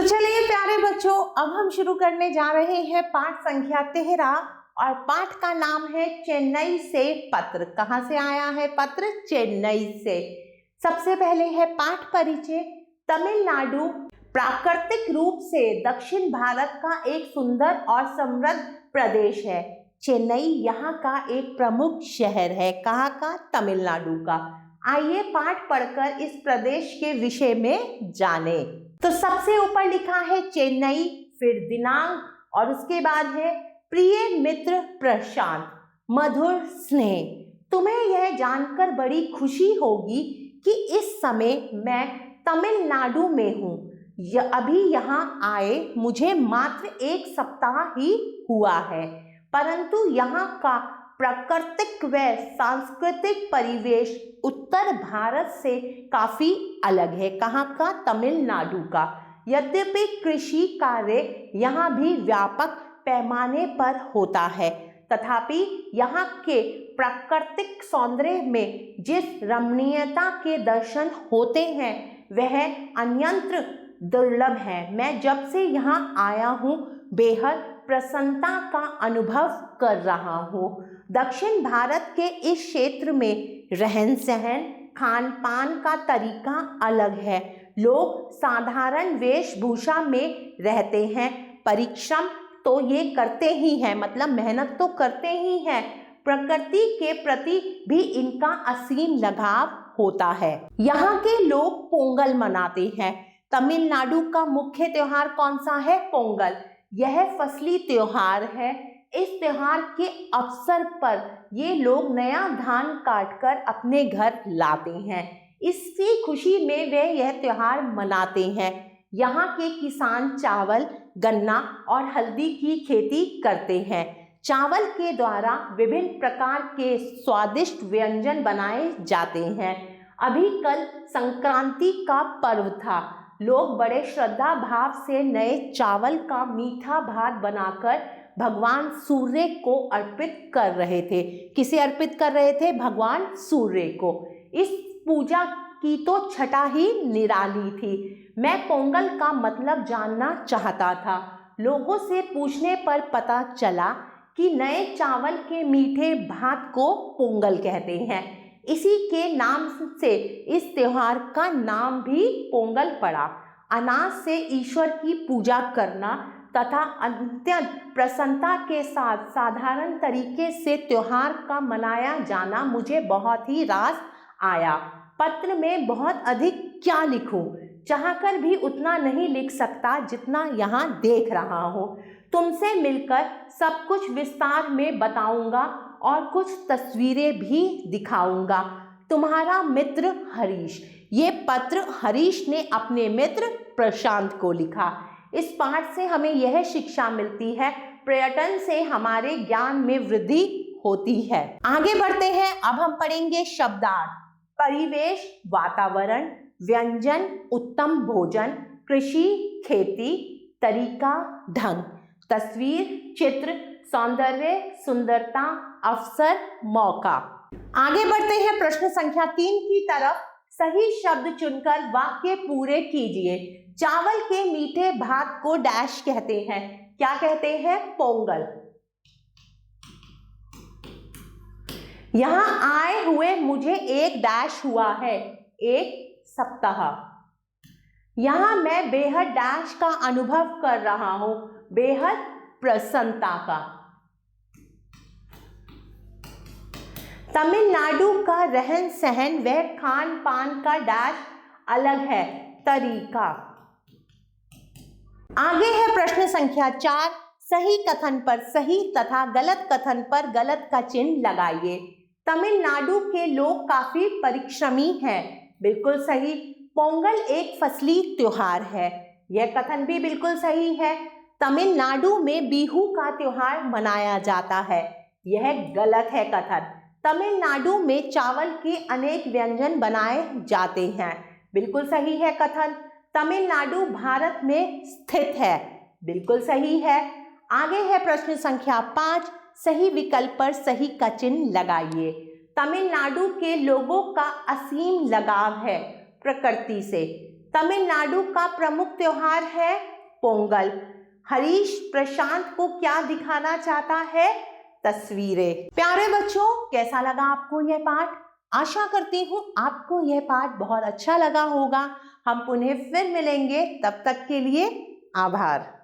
चलिए प्यारे बच्चों, अब हम शुरू करने जा रहे हैं पाठ संख्या 13 और पाठ का नाम है चेन्नई से पत्र। कहाँ से आया है पत्र? चेन्नई से। सबसे पहले है पाठ परिचय। तमिलनाडु प्राकृतिक रूप से दक्षिण भारत का एक सुंदर और समृद्ध प्रदेश है। चेन्नई यहाँ का एक प्रमुख शहर है। कहाँ का? तमिलनाडु का। आइए पाठ पढ़कर इस प्रदेश के विषय में जाने। तो सबसे ऊपर लिखा है चेन्नई, फिर दिनांक, और उसके बाद है प्रिय मित्र प्रशांत, मधुर स्नेह। तुम्हें यह जानकर बड़ी खुशी होगी कि इस समय मैं तमिलनाडु में हूँ। अभी यहाँ आए मुझे मात्र 1 सप्ताह ही हुआ है, परंतु यहाँ का प्राकृतिक व सांस्कृतिक परिवेश उत्तर भारत से काफी अलग है। कहाँ का? तमिलनाडु का। यद्यपि कृषि कार्य यहाँ भी व्यापक पैमाने पर होता है, तथापि यहाँ के प्राकृतिक सौंदर्य में जिस रमणीयता के दर्शन होते हैं वह अन्यत्र दुर्लभ है। मैं जब से यहाँ आया हूँ बेहद प्रसन्नता का अनुभव कर रहा हूँ। दक्षिण भारत के इस क्षेत्र में रहन सहन, खान पान का तरीका अलग है। लोग साधारण वेशभूषा में रहते हैं। परिश्रम तो ये करते ही हैं, मतलब मेहनत तो करते ही हैं। प्रकृति के प्रति भी इनका असीम लगाव होता है। यहाँ के लोग पोंगल मनाते हैं। तमिलनाडु का मुख्य त्योहार कौन सा है? पोंगल। यह फसली त्योहार है। इस त्योहार के अवसर पर ये लोग नया धान काटकर अपने घर लाते हैं। इसकी खुशी में वे यह त्योहार मनाते हैं। यहाँ के किसान चावल, गन्ना और हल्दी की खेती करते हैं। चावल के द्वारा विभिन्न प्रकार के स्वादिष्ट व्यंजन बनाए जाते हैं। अभी कल संक्रांति का पर्व था। लोग बड़े श्रद्धा भाव से नए चावल का मीठा भात बनाकर भगवान सूर्य को अर्पित कर रहे थे। किसे अर्पित कर रहे थे? भगवान सूर्य को। इस पूजा की तो छटा ही निराली थी। मैं पोंगल का मतलब जानना चाहता था। लोगों से पूछने पर पता चला कि नए चावल के मीठे भात को पोंगल कहते हैं। इसी के नाम से इस त्योहार का नाम भी पोंगल पड़ा। अनाज से ईश्वर की पूजा करना तथा अत्यंत प्रसन्नता के साथ साधारण तरीके से त्योहार का मनाया जाना मुझे बहुत ही रास आया। पत्र में बहुत अधिक क्या लिखूं? चाहकर भी उतना नहीं लिख सकता जितना यहाँ देख रहा हूँ। तुमसे मिलकर सब कुछ विस्तार में बताऊंगा और कुछ तस्वीरें भी दिखाऊंगा। तुम्हारा मित्र हरीश। ये पत्र हरीश ने अपने मित्र प्रशांत को लिखा। इस पाठ से हमें यह शिक्षा मिलती है, पर्यटन से हमारे ज्ञान में वृद्धि होती है। आगे बढ़ते हैं। अब हम पढ़ेंगे शब्दार्थ। परिवेश, वातावरण, व्यंजन, उत्तम भोजन, कृषि, खेती, तरीका, ढंग, तस्वीर, चित्र, सौंदर्य, सुंदरता, अवसर, मौका। आगे बढ़ते हैं प्रश्न संख्या 3 की तरफ। सही शब्द चुनकर वाक्य पूरे कीजिए। चावल के मीठे भात को डैश कहते हैं। क्या कहते हैं? पोंगल। यहाँ आए हुए मुझे 1 डैश हुआ है, 1 सप्ताह। यहाँ मैं बेहद डैश का अनुभव कर रहा हूँ, बेहद प्रसन्नता का। तमिलनाडु का रहन सहन व खान पान का डैश अलग है, तरीका। आगे है प्रश्न संख्या 4। सही कथन पर सही तथा गलत कथन पर गलत का चिन्ह लगाइए। तमिलनाडु के लोग काफी परिश्रमी हैं। बिल्कुल सही। पोंगल एक फसली त्योहार है। यह कथन भी बिल्कुल सही है। तमिलनाडु में बिहू का त्योहार मनाया जाता है। यह गलत है कथन। तमिलनाडु में चावल के अनेक व्यंजन बनाए जाते हैं। बिल्कुल सही है कथन। तमिलनाडु भारत में स्थित है। बिल्कुल सही है। आगे है प्रश्न संख्या 5। सही विकल्प पर सही का चिन्ह लगाइए। तमिलनाडु के लोगों का असीम लगाव है प्रकृति से। तमिलनाडु का प्रमुख त्योहार है पोंगल। हरीश प्रशांत को क्या दिखाना चाहता है? तस्वीरें। प्यारे बच्चों, कैसा लगा आपको यह पाठ? आशा करती हूँ आपको यह पाठ बहुत अच्छा लगा होगा। हम पुनः फिर मिलेंगे, तब तक के लिए आभार।